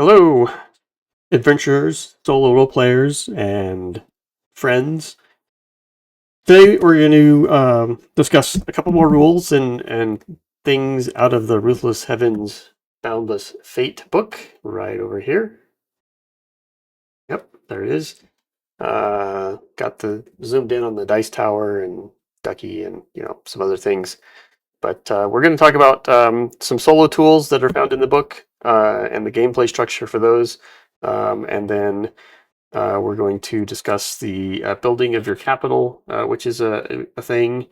Hello, adventurers, solo role players, and friends. Today we're going to discuss a couple more rules and things out of the Ruthless Heavens Boundless Fate book right over here. Yep, there it is. Got the zoomed in on the dice tower and Ducky and some other things. But we're going to talk about some solo tools that are found in the book and the gameplay structure for those, and then we're going to discuss the building of your capital, which is a thing.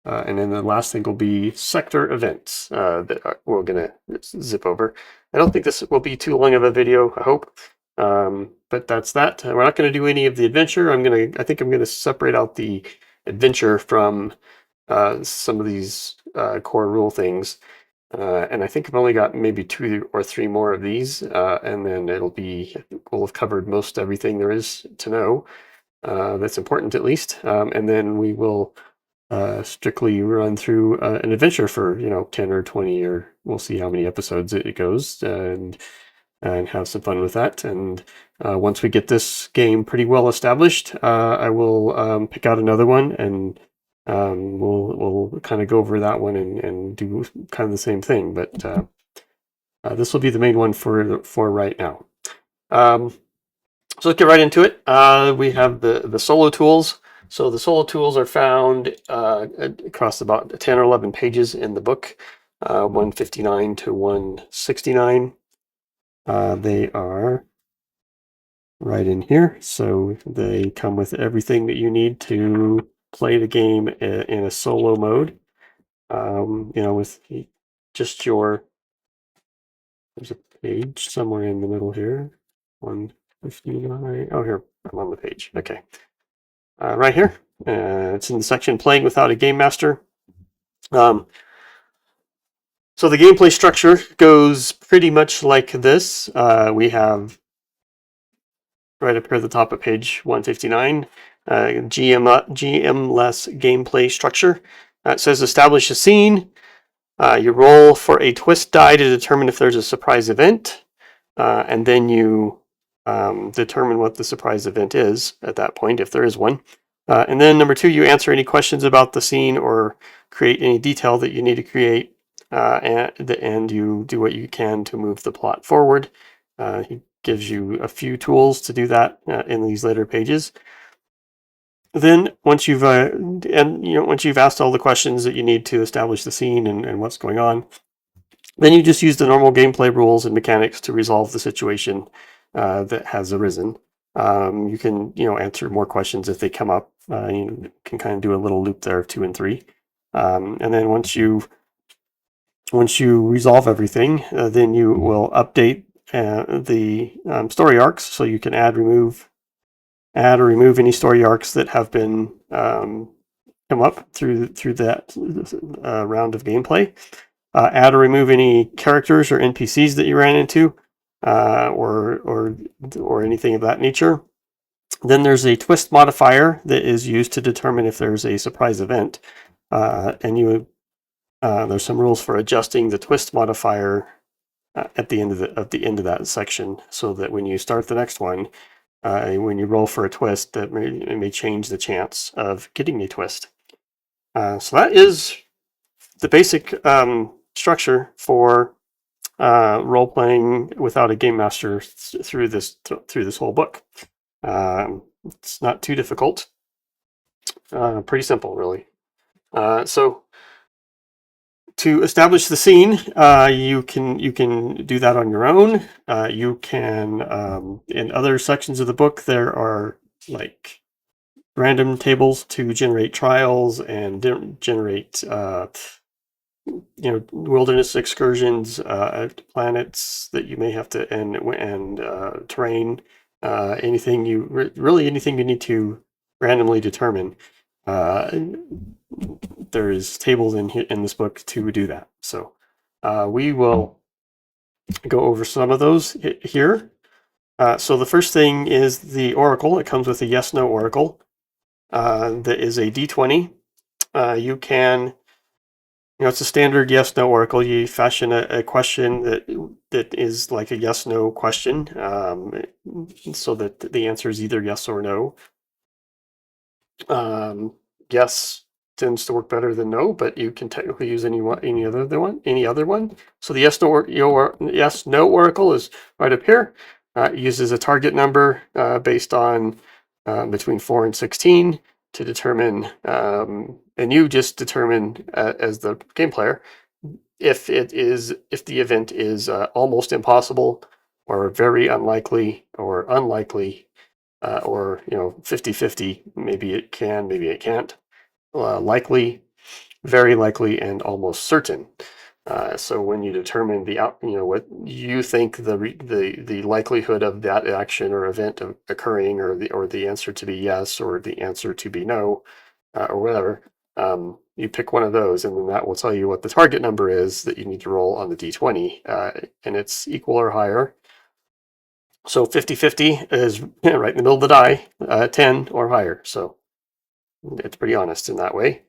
And then the last thing will be sector events that we're going to zip over. I don't think this will be too long of a video, I hope. But that's that. We're not going to do any of the adventure. I think I'm going to separate out the adventure from some of these core rule things. And I think I've only got maybe 2 or 3 more of these, and then we'll have covered most everything there is to know that's important at least. And then we will strictly run through an adventure for 10 or 20, or we'll see how many episodes it goes, and have some fun with that. And once we get this game pretty well established, I will pick out another one, and we'll kind of go over that one and do kind of the same thing. But this will be the main one for right now. So let's get right into it. We have the solo tools. So the solo tools are found across about 10 or 11 pages in the book, 159 to 169. They are right in here. So they come with everything that you need to play the game in a solo mode. With just there's a page somewhere in the middle here. 159. Oh, here, I'm on the page. Okay. Right here. It's in the section Playing Without a Game Master. So the gameplay structure goes pretty much like this. We have right up here at the top of page 159, GM-less gameplay structure. It says establish a scene. You roll for a twist die to determine if there's a surprise event, and then you determine what the surprise event is at that point, if there is one. And then number 2, you answer any questions about the scene or create any detail that you need to create, and you do what you can to move the plot forward. He gives you a few tools to do that in these later pages. Then once you've asked all the questions that you need to establish the scene and what's going on, then you just use the normal gameplay rules and mechanics to resolve the situation that has arisen. You can answer more questions if they come up. You can kind of do a little loop there of 2 and 3, and then once you resolve everything, then you will update the story arcs, so you can add or remove any story arcs that have been come up through that round of gameplay. Add or remove any characters or NPCs that you ran into, or anything of that nature. Then there's a twist modifier that is used to determine if there's a surprise event, and there's some rules for adjusting the twist modifier at the end of that section, so that when you start the next one, when you roll for a twist, it may change the chance of getting a twist. So that is the basic structure for role playing without a game master through this whole book. It's not too difficult. Pretty simple, really. So to establish the scene, you can do that on your own. You can, in other sections of the book, there are like random tables to generate trials and generate wilderness excursions, planets that you may have to, and terrain, anything you need to randomly determine. There's tables in this book to do that. So we will go over some of those here. So the first thing is the oracle. It comes with a yes/no oracle that is a d20. You can It's a standard yes/no oracle. You fashion a question that is like a yes/no question, so that the answer is either yes or no. Yes tends to work better than no, but you can technically use any other one. So the yes no oracle is right up here. It uses a target number based on between 4 and 16 to determine, and you just determine as the game player if the event is almost impossible, or very unlikely, or unlikely, or 50-50. Maybe it can, maybe it can't. Likely, very likely, and almost certain. So when you determine what you think the likelihood of that action or event occurring, or the answer to be yes, or the answer to be no, or whatever, you pick one of those, and then that will tell you what the target number is that you need to roll on the d20, and it's equal or higher. So 50-50 is right in the middle of the die, 10 or higher. So it's pretty honest in that way.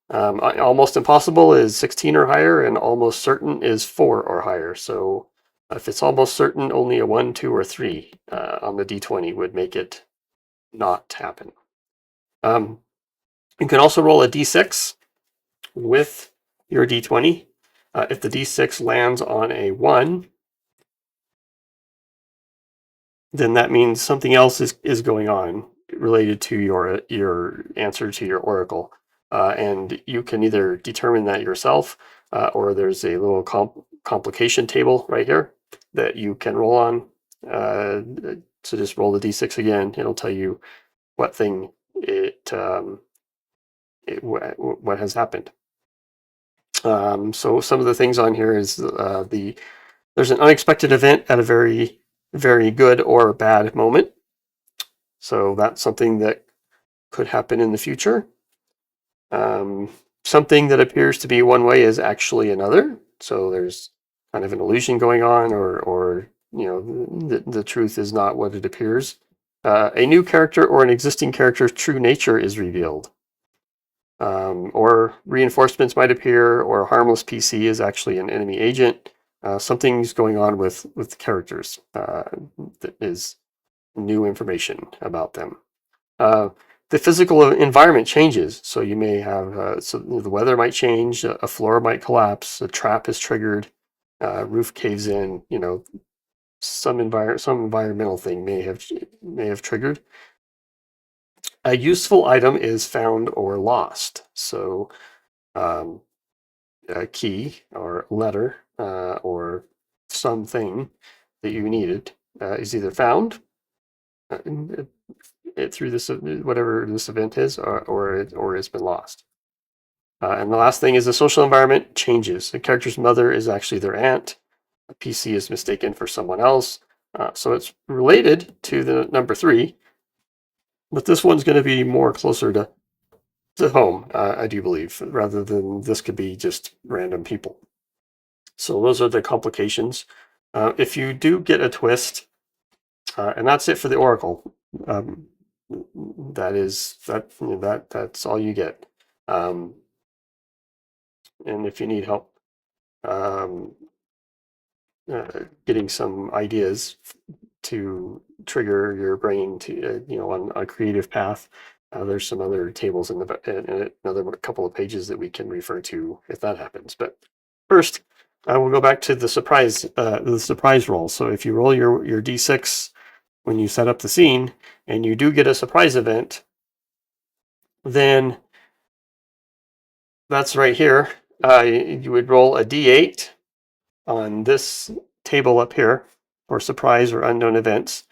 Almost impossible is 16 or higher, and almost certain is 4 or higher. So if it's almost certain, only a 1, 2, or 3 on the d20 would make it not happen. You can also roll a d6 with your d20. If the d6 lands on a 1, then that means something else is going on related to your answer to your oracle. And you can either determine that yourself, or there's a little complication table right here that you can roll on. So just roll the d6 again. It'll tell you what thing what has happened. So some of the things on here is there's an unexpected event at a very, very good or bad moment. So that's something that could happen in the future. Something that appears to be one way is actually another. So there's kind of an illusion going on, or the truth is not what it appears. A new character or an existing character's true nature is revealed. Or reinforcements might appear, or a harmless PC is actually an enemy agent. Something's going on with characters that is new information about them. The physical environment changes, so you may have so the weather might change, a floor might collapse, a trap is triggered, roof caves in. Some environmental thing may have triggered. A useful item is found or lost. So a key or letter or something that you needed is either found through this, whatever this event is, or it's been lost. And the last thing is the social environment changes. The character's mother is actually their aunt. A PC is mistaken for someone else. So it's related to the number 3, but this one's going to be more closer to home, I do believe, rather than this could be just random people. So those are the complications. If you do get a twist, and that's it for the oracle. That's all you get. And if you need help getting some ideas to trigger your brain to on a creative path, there's some other tables in another couple of pages that we can refer to if that happens. But first, we'll go back to the surprise roll. So if you roll your d6 when you set up the scene, and you do get a surprise event, then that's right here. You would roll a d8 on this table up here for surprise or unknown events.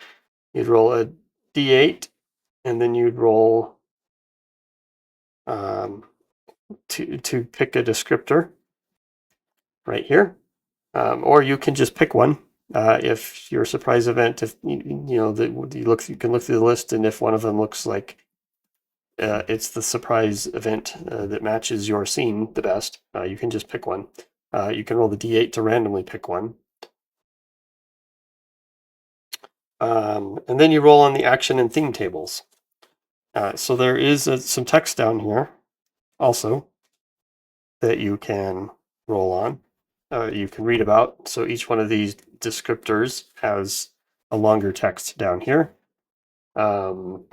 You'd roll a d8, and then you'd roll to pick a descriptor right here, or you can just pick one. If your surprise event, if you can look through the list, and if one of them looks like it's the surprise event that matches your scene the best, you can just pick one. You can roll the d8 to randomly pick one. And then you roll on the action and theme tables. So there is some text down here also that you can roll on, you can read about. So each one of these descriptors has a longer text down here. And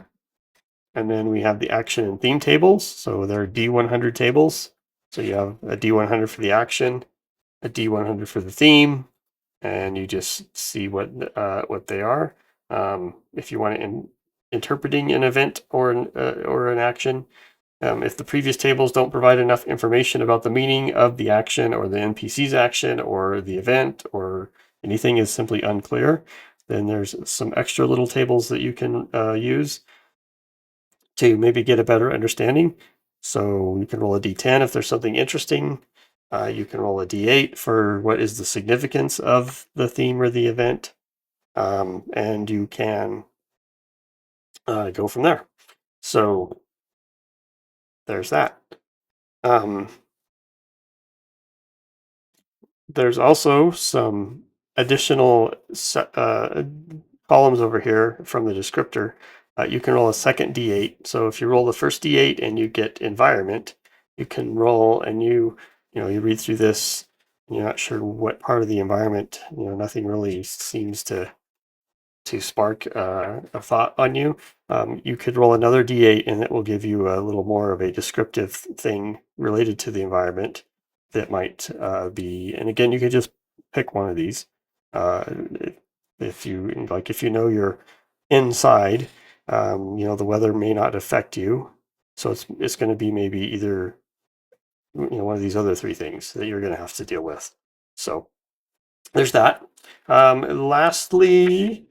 then we have the action and theme tables. So there are D100 tables. So you have a D100 for the action, a D100 for the theme, and you just see what they are. If you want to interpreting an event or an action, if the previous tables don't provide enough information about the meaning of the action or the NPC's action or the event, or anything is simply unclear, then there's some extra little tables that you can use to maybe get a better understanding. So you can roll a d10 if there's something interesting. You can roll a d8 for what is the significance of the theme or the event. And you can go from there. So there's that. There's also some additional columns over here from the descriptor. You can roll a second d8. So if you roll the first d8 and you get environment, you can roll and you read through this. And you're not sure what part of the environment. Nothing really seems to spark a thought on you. You could roll another d8 and it will give you a little more of a descriptive thing related to the environment that might be. And again, you could just pick one of these. If you know you're inside, the weather may not affect you, so it's going to be maybe either one of these other three things that you're going to have to deal with. So there's that. Lastly,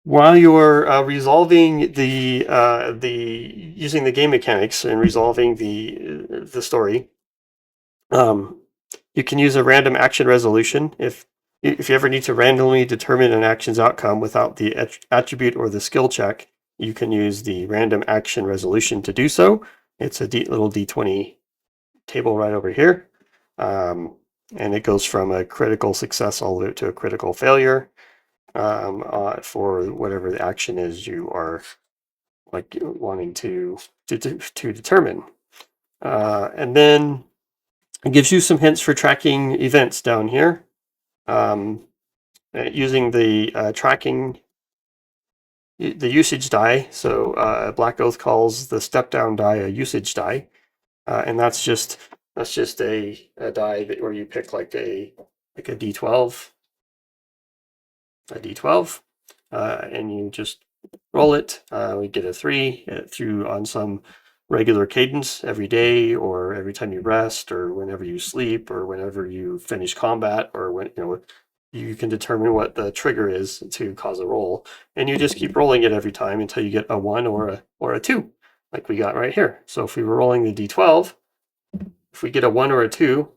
while you're resolving the using the game mechanics and resolving the story, you can use a random action resolution if you ever need to randomly determine an action's outcome without the attribute or the skill check. You can use the random action resolution to do so. It's a little d20 table right over here. And it goes from a critical success all the way to a critical failure for whatever the action is you are wanting to determine. And then it gives you some hints for tracking events down here. Using the tracking, the usage die. So Black Oath calls the step down die a usage die. And that's just a die where you pick like a d12, and you just roll it. We get a 3 through on some regular cadence every day, or every time you rest, or whenever you sleep, or whenever you finish combat, or when you can determine what the trigger is to cause a roll, and you just keep rolling it every time until you get a 1 or a 2, like we got right here. So if we were rolling the d12, if we get a 1 or a 2,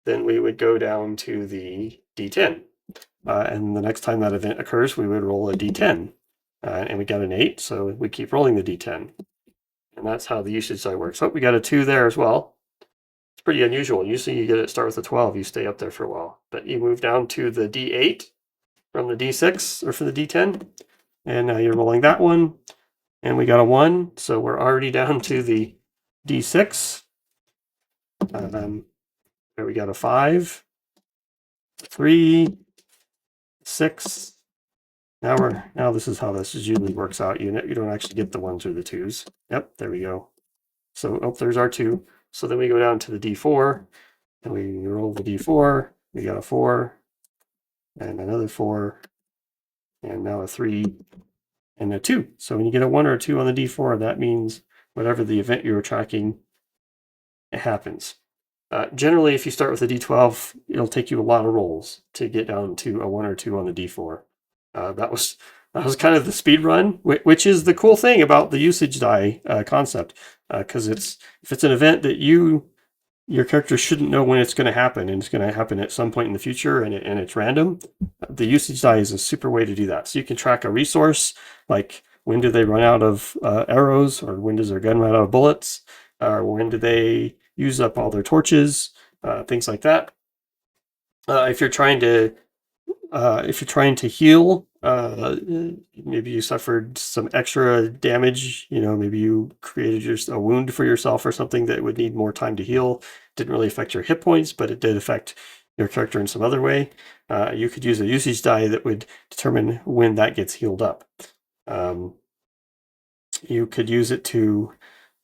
then we would go down to the d10. And the next time that event occurs, we would roll a d10. And we got an 8, so we keep rolling the d10. And that's how the usage die works. Oh, we got a 2 there as well. It's pretty unusual. Usually you start with a 12, you stay up there for a while. But you move down to the d8 from the d6 or from the d10. And now you're rolling that one. And we got a 1, so we're already down to the d6. There we got a 5, 3, 6. Now this is how this usually works out. You don't actually get the 1s or the 2s. Yep, there we go. So there's our 2. So then we go down to the d4, and we roll the d4. We got a 4, and another 4, and now a 3, and a 2. So when you get a 1 or a 2 on the d4, that means whatever the event you're tracking, it happens. Generally, if you start with a d12, it'll take you a lot of rolls to get down to a 1 or 2 on the d4. That was kind of the speed run, which is the cool thing about the usage die concept, because if it's an event that your character shouldn't know when it's going to happen, and it's going to happen at some point in the future, and it's random, the usage die is a super way to do that. So you can track a resource, like when do they run out of arrows, or when does their gun run out of bullets, or when do they use up all their torches, things like that. If you're trying to if you're trying to heal, maybe you suffered some extra damage, maybe you created just a wound for yourself or something that would need more time to heal. Didn't really affect your hit points, but it did affect your character in some other way. You could use a usage die that would determine when that gets healed up. You could use it to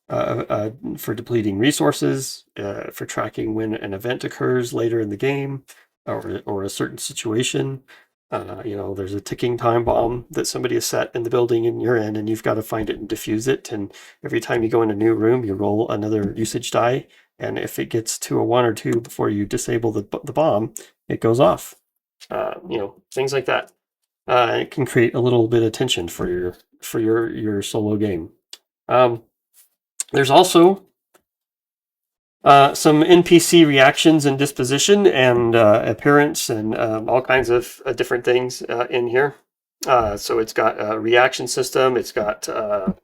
for depleting resources, for tracking when an event occurs later in the game, or a certain situation. There's a ticking time bomb that somebody has set in the building and you're in, and you've got to find it and defuse it. And every time you go in a new room, you roll another usage die. And if it gets to a 1 or 2 before you disable the bomb, it goes off. Things like that. It can create a little bit of tension for your solo game. There's also some NPC reactions and disposition and appearance and all kinds of different things in here. So it's got a reaction system. It's got the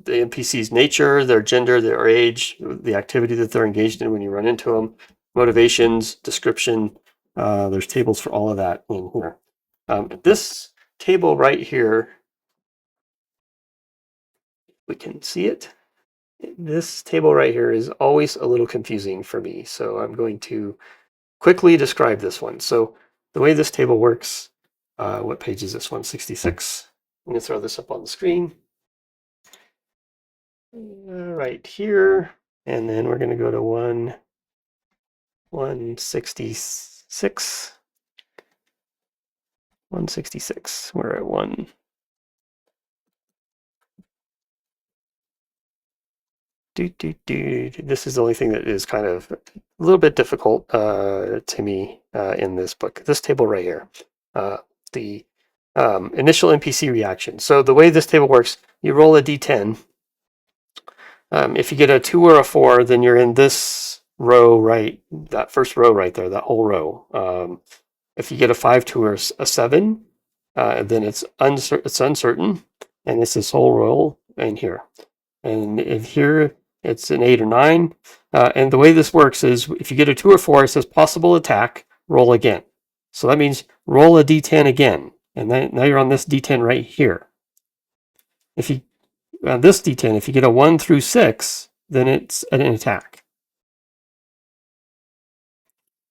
NPC's nature, their gender, their age, the activity that they're engaged in when you run into them, motivations, description. There's tables for all of that in here. This table right here, we can see it. This table right here is always a little confusing for me, so I'm going to quickly describe this one. So the way this table works, what page is this? 166. I'm going to throw this up on the screen. Right here, and then we're going to go to 166. 166. We're at 1. This is the only thing that is kind of a little bit difficult to me in this book. This table right here, the initial NPC reaction. So the way this table works, you roll a d10. If you get a 2 or a 4, then you're in this row, right? That first row right there, that whole row. If you get a 5, 2, or a 7, then it's uncertain, and it's this whole row in here. And if here it's an 8 or 9. And the way this works is if you get a 2 or 4, it says possible attack, roll again. So that means roll a d10 again. And then now you're on this d10 right here. If you on this d10, if you get a 1 through 6, then it's an attack.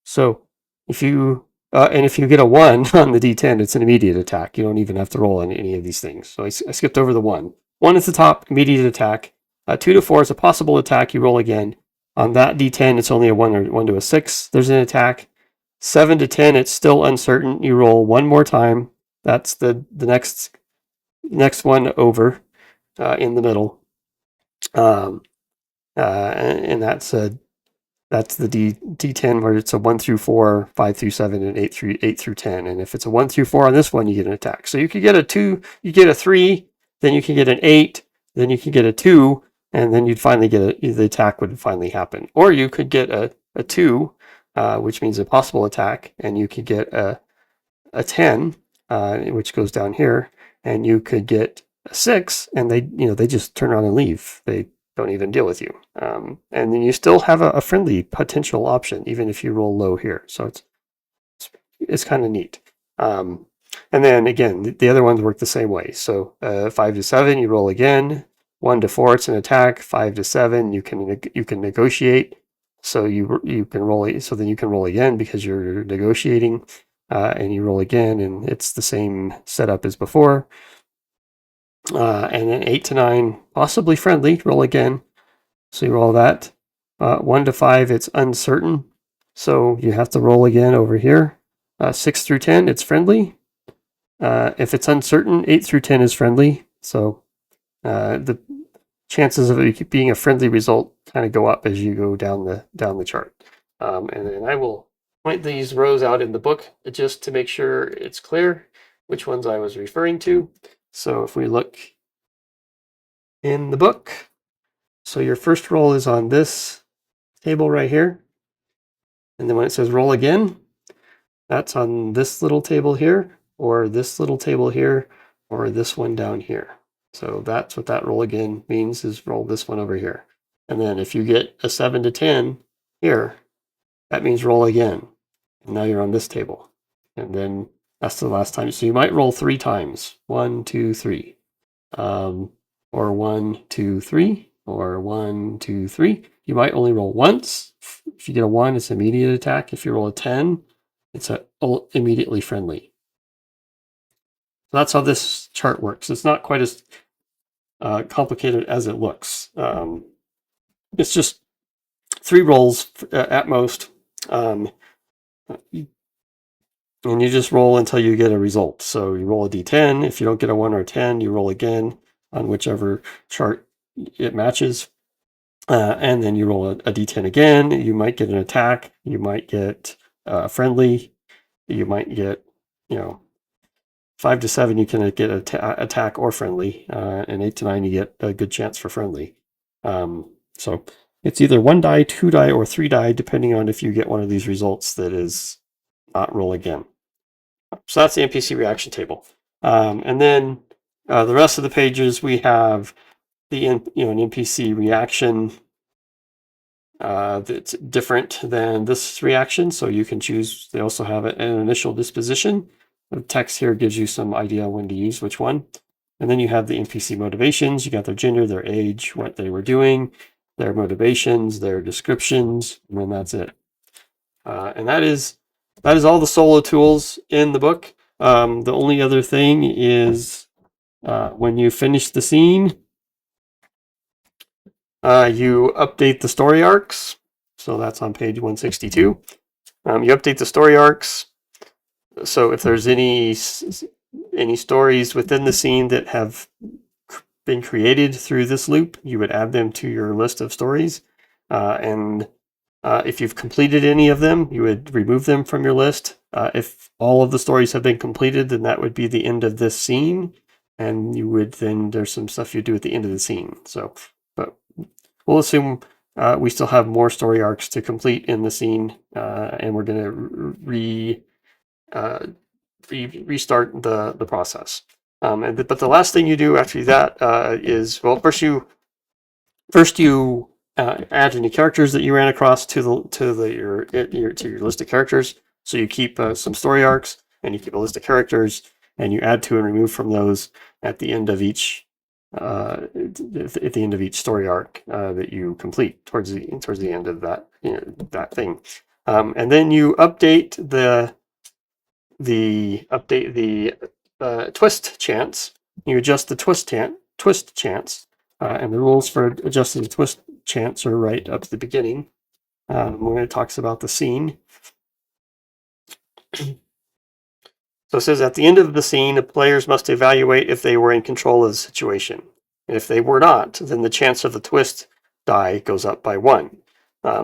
So if you if you get a 1 on the d10, it's an immediate attack. You don't even have to roll on any of these things. So I skipped over the 1. 1 is the top, immediate attack. 2 to 4 is a possible attack. You roll again. On that d10, it's only a 1 or 1 to a 6. There's an attack. 7 to 10, it's still uncertain. You roll one more time. That's the next one over in the middle. And that's the D10 where it's a 1 through 4, 5 through 7, and 8 through 10. And if it's a 1 through 4 on this one, you get an attack. So you could get a 2, you get a 3, then you can get an 8, then you can get a 2, and then you'd finally get the attack would finally happen. Or you could get a 2, which means a possible attack, and you could get a 10, which goes down here, and you could get a 6, and they just turn around and leave. They don't even deal with you. And then you still have a friendly potential option, even if you roll low here. So it's kind of neat. And then again, the other ones work the same way. So 5 to 7, you roll again. 1 to 4, it's an attack. 5 to 7, you can negotiate. So you can roll. So then you can roll again because you're negotiating, and you roll again, and it's the same setup as before. And then 8 to 9, possibly friendly. Roll again. So you roll that. 1 to 5, it's uncertain. So you have to roll again over here. 6 through 10, it's friendly. If it's uncertain, 8 through 10 is friendly. So the chances of it being a friendly result kind of go up as you go down the chart. And then I will point these rows out in the book just to make sure it's clear which ones I was referring to. So if we look in the book, so your first roll is on this table right here. And then when it says roll again, that's on this little table here, or this little table here, or this one down here. So that's what that roll again means, is roll this one over here. And then if you get a 7 to 10 here, that means roll again. And now you're on this table. and then that's the last time. So you might roll 3 times. 1, 2, 3. Or 1, 2, 3, or 1, 2, 3. You might only roll once. If you get a 1, it's immediate attack. If you roll a 10, it's immediately friendly. So that's how this chart works. It's not quite as complicated as it looks. It's just 3 rolls at most. And you just roll until you get a result. So you roll a d10. If you don't get a 1 or a 10, you roll again on whichever chart it matches. And then you roll a d10 again. You might get an attack. You might get friendly. You might get, 5 to 7, you can get attack or friendly. And 8 to 9, you get a good chance for friendly. So it's either 1 die, 2 die, or 3 die, depending on if you get one of these results that is not roll again. So that's the NPC reaction table. And then the rest of the pages, we have an NPC reaction that's different than this reaction. So you can choose. They also have an initial disposition. The text here gives you some idea when to use which one. And then you have the NPC motivations. You got their gender, their age, what they were doing, their motivations, their descriptions, and then that's it. And that is all the solo tools in the book. The only other thing is when you finish the scene, you update the story arcs. So that's on page 162. You update the story arcs. So if there's any stories within the scene that have been created through this loop, you would add them to your list of stories. And if you've completed any of them, you would remove them from your list. If all of the stories have been completed, then that would be the end of this scene. And there's some stuff you do at the end of the scene. So, but we'll assume we still have more story arcs to complete in the scene, and we're going to restart the process. But the last thing you do after that is, well, first you add any characters that you ran across to your list of characters. So you keep some story arcs, and you keep a list of characters, and you add to and remove from those at the end of each story arc that you complete towards the end of that thing. And then you update the twist chance. You adjust the twist chance, and the rules for adjusting the twist chance are right up to the beginning when it talks about the scene. So it says at the end of the scene, the players must evaluate if they were in control of the situation. And if they were not, then the chance of the twist die goes up by 1.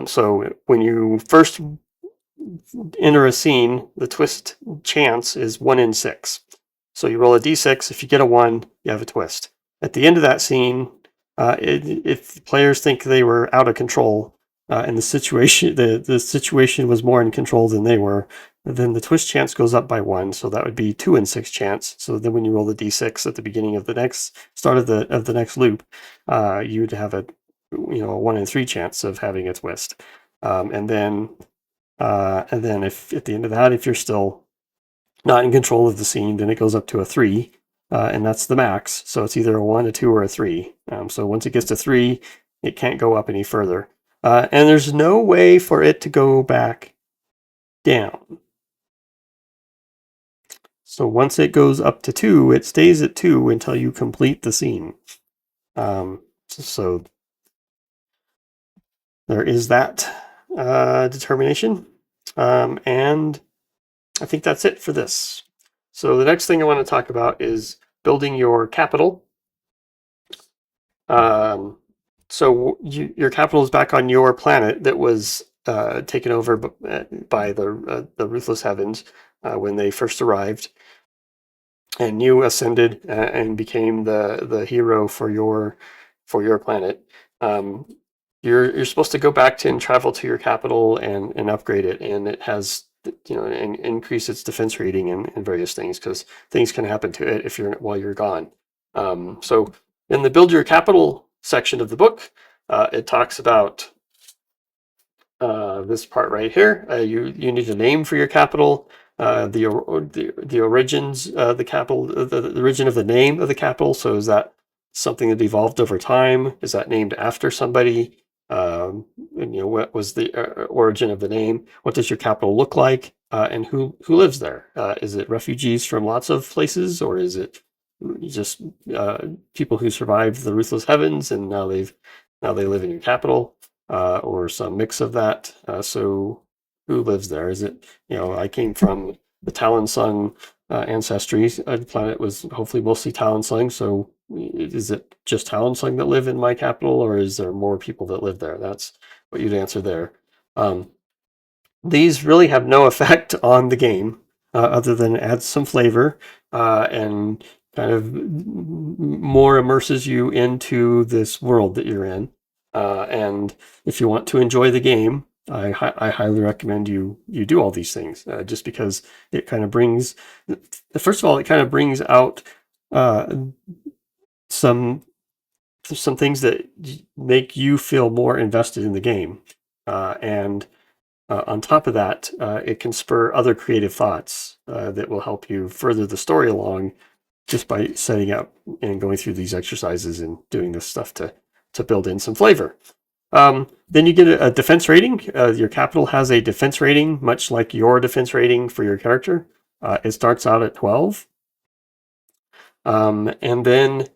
So when you first enter a scene, the twist chance is 1 in 6. So you roll a d6. If you get a 1, you have a twist. At the end of that scene, if players think they were out of control and the situation was more in control than they were, then the twist chance goes up by 1. So that would be 2 in 6 chance. So then when you roll the d6 at the beginning of the next start of the next loop, you would have a 1 in 3 chance of having a twist. And then if at the end of that, if you're still not in control of the scene, then it goes up to a 3, and that's the max. So it's either a 1, a 2, or a 3. So once it gets to 3, it can't go up any further. And there's no way for it to go back down. So once it goes up to 2, it stays at 2 until you complete the scene. So there is that determination. And I think that's it for this. So the next thing I want to talk about is building your capital. So your capital is back on your planet that was taken over by the Ruthless Heavens when they first arrived, and you ascended and became the hero for your planet. You're supposed to go back and travel to your capital and upgrade it, and it has and increase its defense rating and various things, because things can happen to it while you're gone. So in the build your capital section of the book, it talks about this part right here. You need a name for your capital. the origins, the capital, the origin of the name of the capital. So is that something that evolved over time? Is that named after somebody? And, what was the origin of the name? What does your capital look like? And who lives there? Is it refugees from lots of places, or is it just people who survived the Ruthless Heavens and now they live in your capital, or some mix of that? So who lives there? Is it, I came from the Talonsung ancestry. The planet was hopefully mostly Talonsung. So is it just Talonsung that live in my capital, or is there more people that live there? That's what you'd answer there. Um, these really have no effect on the game, other than add some flavor, and kind of more immerses you into this world that you're in. And if you want to enjoy the game, I highly recommend you do all these things, just because it kind of brings, first of all, it kind of brings out some things that make you feel more invested in the game, and on top of that, it can spur other creative thoughts that will help you further the story along, just by setting up and going through these exercises and doing this stuff to build in some flavor. Then you get a defense rating. Your capital has a defense rating, much like your defense rating for your character. It starts out at 12. And then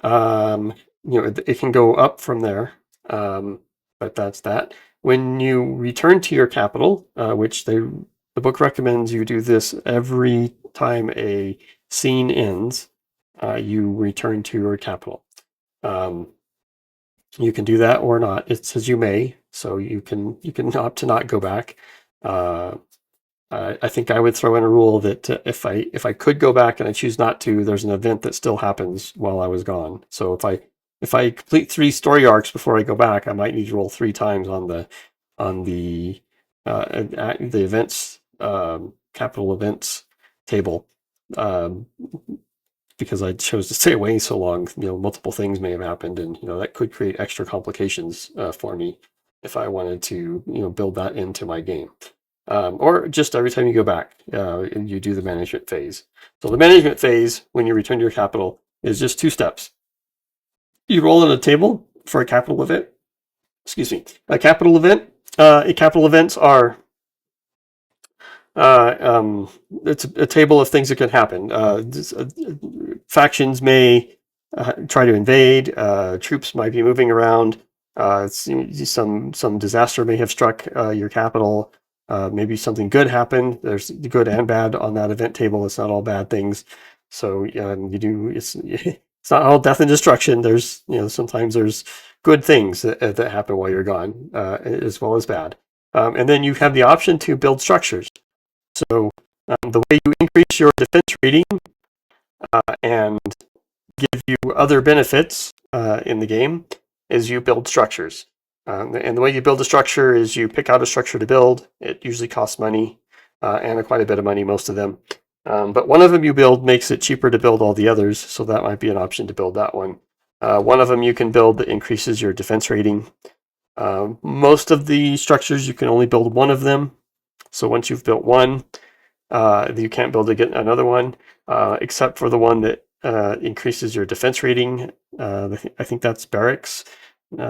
it can go up from there. But that's that. When you return to your capital, which the book recommends you do this every time a scene ends, you return to your capital. You can do that or not. It says you may, so you can opt to not go back. I think I would throw in a rule that if I could go back and I choose not to, there's an event that still happens while I was gone. So if I complete 3 story arcs before I go back, I might need to roll 3 times on the events, capital events table, because I chose to stay away so long. Multiple things may have happened, and that could create extra complications for me if I wanted to build that into my game. Or just every time you go back, you do the management phase. So the management phase, when you return to your capital, is just 2 steps. You roll in a table for a capital event. Excuse me, a capital event. Capital events are it's a table of things that can happen. Factions may try to invade. Troops might be moving around. Some disaster may have struck your capital. Maybe something good happened. There's good and bad on that event table. It's not all bad things. So it's not all death and destruction. There's sometimes there's good things that happen while you're gone, as well as bad. And then you have the option to build structures. So the way you increase your defense rating and give you other benefits in the game is you build structures. And the way you build a structure is you pick out a structure to build. It usually costs money, and quite a bit of money, most of them. But one of them you build makes it cheaper to build all the others, so that might be an option to build that one. One of them you can build that increases your defense rating. Most of the structures, you can only build one of them. So once you've built one, you can't build another one, except for the one that increases your defense rating. I think that's barracks.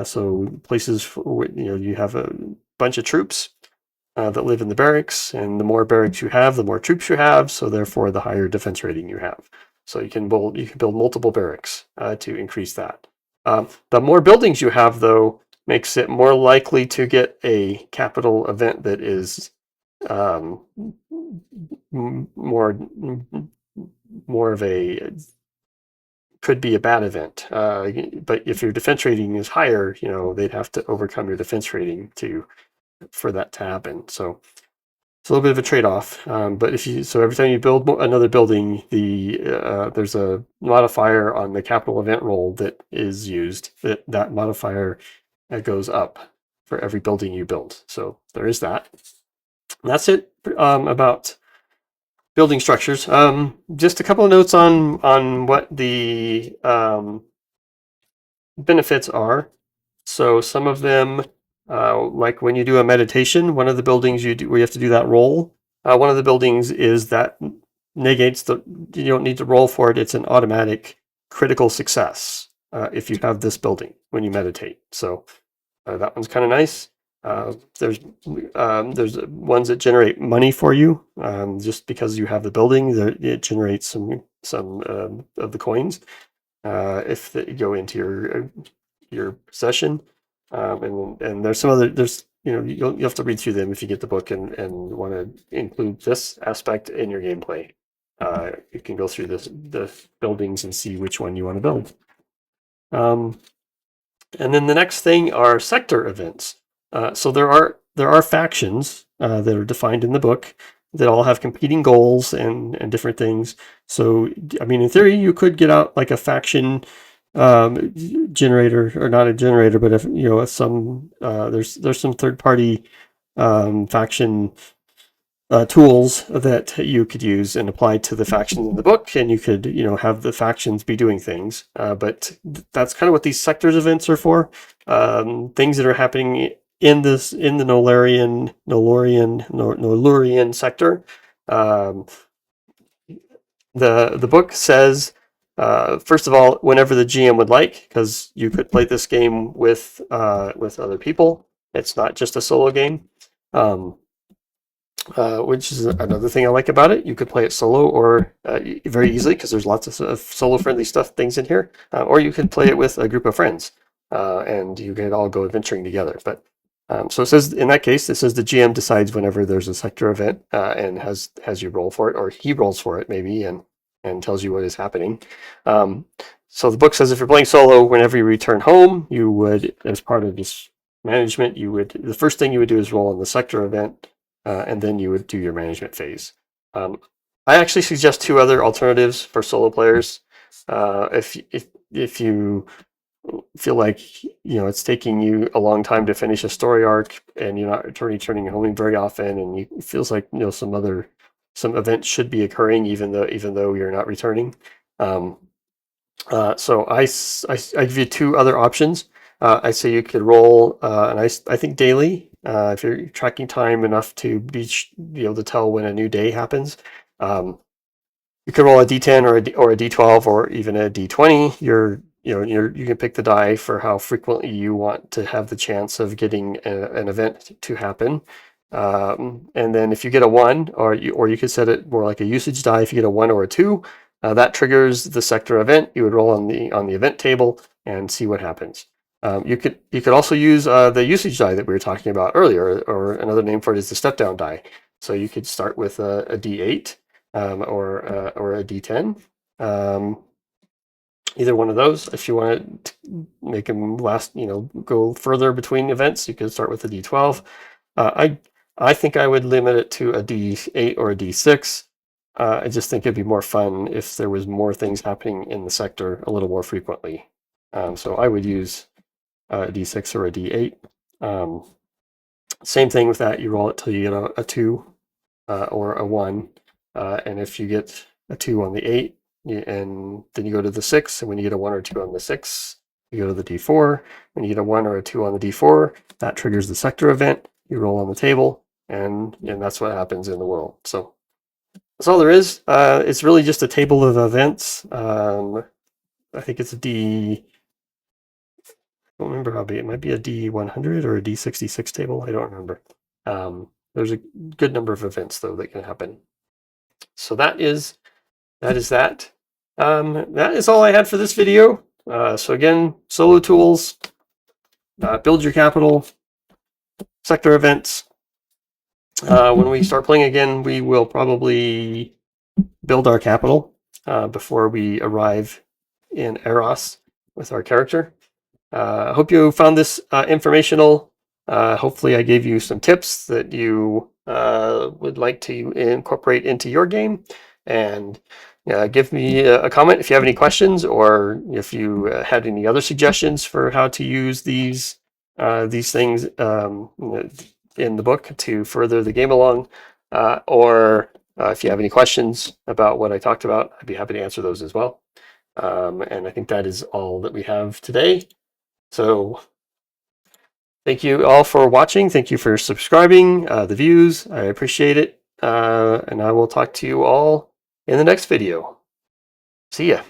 So places where you have a bunch of troops that live in the barracks, and the more barracks you have, the more troops you have. So therefore, the higher defense rating you have. So you can build multiple barracks to increase that. The more buildings you have, though, makes it more likely to get a capital event that is more of a, could be a bad event. But if your defense rating is higher, they'd have to overcome your defense rating for that to happen. So it's a little bit of a trade-off. But every time you build another building, there's a modifier on the capital event roll that is used. That modifier goes up for every building you build. So there is that. And that's it about building structures. Just a couple of notes on what the benefits are. So some of them, like when you do a meditation, one of the buildings you have to do that roll. One of the buildings is that negates you don't need to roll for it. It's an automatic critical success if you have this building when you meditate. So that one's kind of nice. There's ones that generate money for you just because you have the building. It generates some of the coins if you go into your possession. And there's some other you'll have to read through them if you get the book and want to include this aspect in your gameplay. You can go through the buildings and see which one you want to build. And then the next thing are sector events. So there are factions that are defined in the book that all have competing goals and different things. So I mean, in theory, you could get out like a faction generator, or not a generator, but if there's some third party faction tools that you could use and apply to the factions in the book, and you could have the factions be doing things. But that's kind of what these sectors events are for. Things that are happening in the Nolurian sector. The book says, first of all, whenever the GM would like, because you could play this game with other people. It's not just a solo game. Which is another thing I like about it. You could play it solo or very easily, because there's lots of solo-friendly things in here. Or you could play it with a group of friends, and you could all go adventuring together. But so it says, in that case, it says the GM decides whenever there's a sector event and has you roll for it, or he rolls for it maybe, and tells you what is happening. So the book says if you're playing solo, whenever you return home, you would, as part of this management, the first thing you would do is roll on the sector event. And then you would do your management phase. I actually suggest two other alternatives for solo players. If you feel like it's taking you a long time to finish a story arc, and you're not returning home very often, and it feels like some events should be occurring even though you're not returning. So I give you two other options. I say you could roll, and I think daily. If you're tracking time enough to be able to tell when a new day happens, you can roll a D10 or a D12 or even a D20. You can pick the die for how frequently you want to have the chance of getting an event to happen. And then if you get a 1, or you could set it more like a usage die. If you get a 1 or a 2, that triggers the sector event. You would roll on the event table and see what happens. You could also use the usage die that we were talking about earlier, or another name for it is the step down die. So you could start with a D8 or a D10. Either one of those. If you want to make them last, go further between events, you could start with a D12. I think I would limit it to a D8 or a D6. I just think it'd be more fun if there was more things happening in the sector a little more frequently. So I would use a D6 or a D8. Same thing with that. You roll it till you get a 2 or a 1. And if you get a 2 on the 8, and then you go to the 6, and when you get a 1 or 2 on the 6, you go to the D4. When you get a 1 or a 2 on the D4, that triggers the sector event. You roll on the table, and that's what happens in the world. So that's all there is. It's really just a table of events. I think it's I don't remember how big. It might be a D100 or a D66 table. I don't remember. There's a good number of events, though, that can happen. So that is that. That is all I had for this video. So again, solo tools, build your capital, sector events. When we start playing again, we will probably build our capital before we arrive in Eros with our character. I hope you found this informational. Hopefully I gave you some tips that you would like to incorporate into your game. And give me a comment if you have any questions, or if you had any other suggestions for how to use these things in the book to further the game along. Or if you have any questions about what I talked about, I'd be happy to answer those as well. And I think that is all that we have today. So thank you all for watching. Thank you for subscribing, the views. I appreciate it. and I will talk to you all in the next video. See ya.